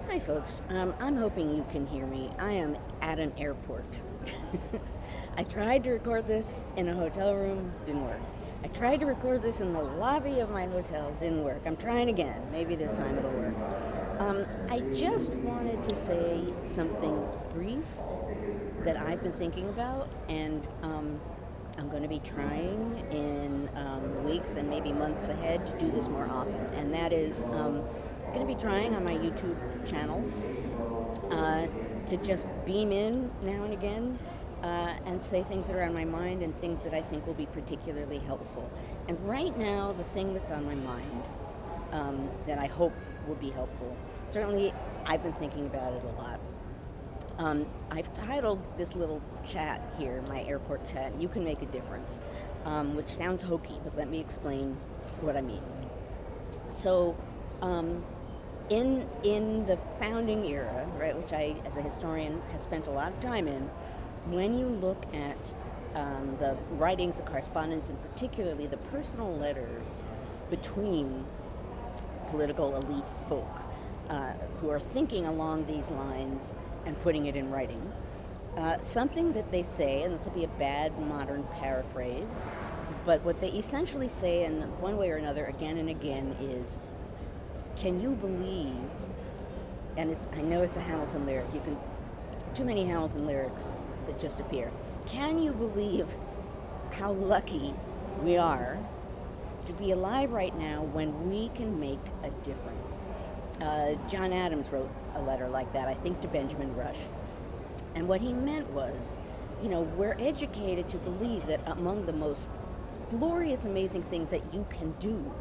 Hi, folks. I'm hoping you can hear me. I am at an airport. I tried to record this in a hotel room, didn't work. I tried to record this in the lobby of my hotel, didn't work. I'm trying again. Maybe this time it'll work. I just wanted to say something brief that I've been thinking about, and I'm going to be trying in the weeks and maybe months ahead to do this more often. And that is going to be trying on my YouTube channel to just beam in now and again and say things that are on my mind and things that I think will be particularly helpful. And right now, the thing that's on my mind that I hope will be helpful, certainly I've been thinking about it a lot. I've titled this little chat here, my airport chat, "You Can Make a Difference," which sounds hokey, but let me explain what I mean. So, in the founding era, right, which I, as a historian, have spent a lot of time in, when you look at the writings, the correspondence, and particularly the personal letters between political elite folk who are thinking along these lines and putting it in writing, something that they say, and this will be a bad modern paraphrase, but what they essentially say in one way or another again and again is, can you believe, and I know it's a Hamilton lyric, too many Hamilton lyrics that just appear. Can you believe how lucky we are to be alive right now when we can make a difference? John Adams wrote a letter like that, I think, to Benjamin Rush. And what he meant was, we're educated to believe that among the most glorious, amazing things that you can do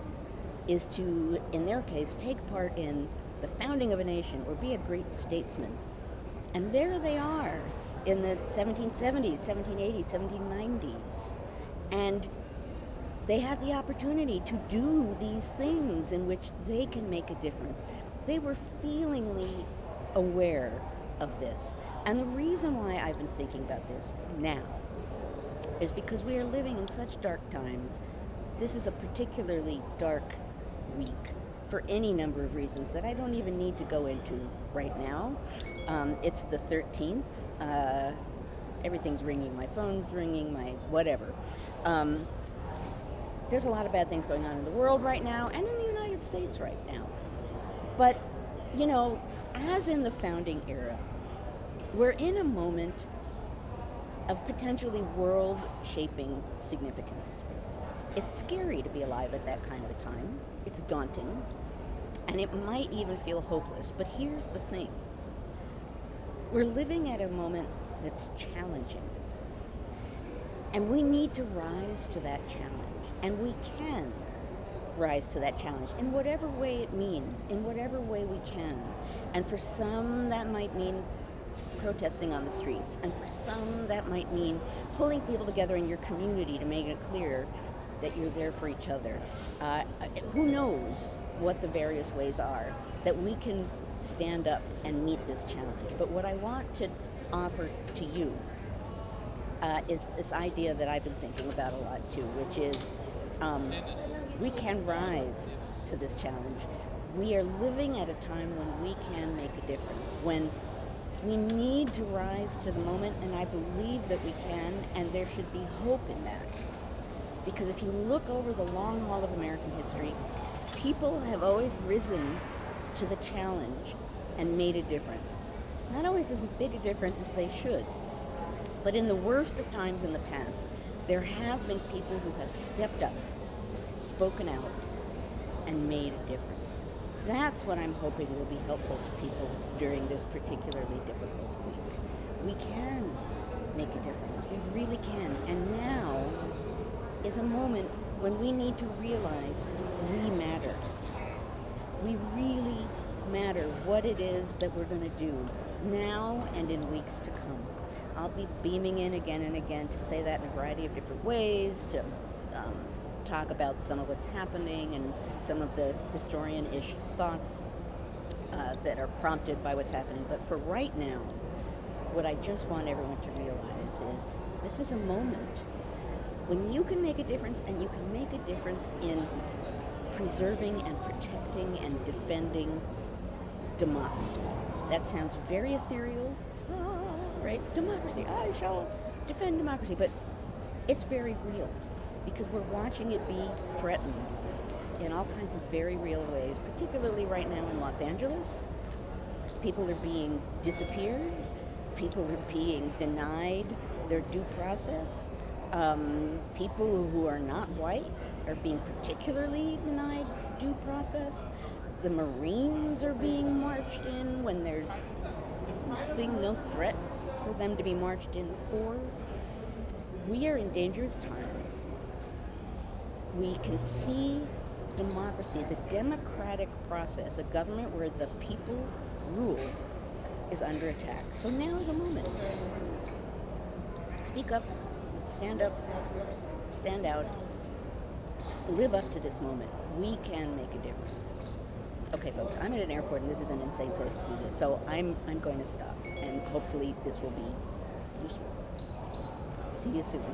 is to, in their case, take part in the founding of a nation or be a great statesman. And there they are in the 1770s, 1780s, 1790s. And they had the opportunity to do these things in which they can make a difference. They were feelingly aware of this. And the reason why I've been thinking about this now is because we are living in such dark times. This is a particularly dark week for any number of reasons that I don't even need to go into right now. It's the 13th. Everything's ringing. My phone's ringing, my whatever. There's a lot of bad things going on in the world right now and in the United States right now. But, as in the founding era, we're in a moment of potentially world-shaping significance. It's scary to be alive at that kind of a time. It's daunting, and it might even feel hopeless. But here's the thing. We're living at a moment that's challenging, and we need to rise to that challenge, and we can rise to that challenge in whatever way it means, in whatever way we can. And for some, that might mean protesting on the streets, and for some, that might mean pulling people together in your community to make it clear that you're there for each other. Who knows what the various ways are that we can stand up and meet this challenge. But what I want to offer to you is this idea that I've been thinking about a lot too, which is we can rise to this challenge. We are living at a time when we can make a difference, when we need to rise to the moment, and I believe that we can, and there should be hope in that. Because if you look over the long haul of American history, people have always risen to the challenge and made a difference. Not always as big a difference as they should, but in the worst of times in the past, there have been people who have stepped up, spoken out, and made a difference. That's what I'm hoping will be helpful to people during this particularly difficult week. We can make a difference. We really can. And now is a moment when we need to realize we matter. We really matter what it is that we're going to do now and in weeks to come. I'll be beaming in again and again to say that in a variety of different ways, to talk about some of what's happening and some of the historian-ish thoughts that are prompted by what's happening. But for right now, what I just want everyone to realize is this is a moment when you can make a difference, and you can make a difference in preserving and protecting and defending democracy. That sounds very ethereal, right? Democracy, I shall defend democracy. But it's very real because we're watching it be threatened in all kinds of very real ways, particularly right now in Los Angeles. People are being disappeared. People are being denied their due process. People who are not white are being particularly denied due process. The Marines are being marched in when there's nothing, no threat for them to be marched in for. We are in dangerous times. We can see democracy, the democratic process, a government where the people rule, is under attack. So now is a moment. Speak up, stand out, live up to this moment. We can make a difference. Okay, folks, I'm at an airport and this is an insane place to do this, so I'm going to stop, and hopefully this will be useful. See you soon.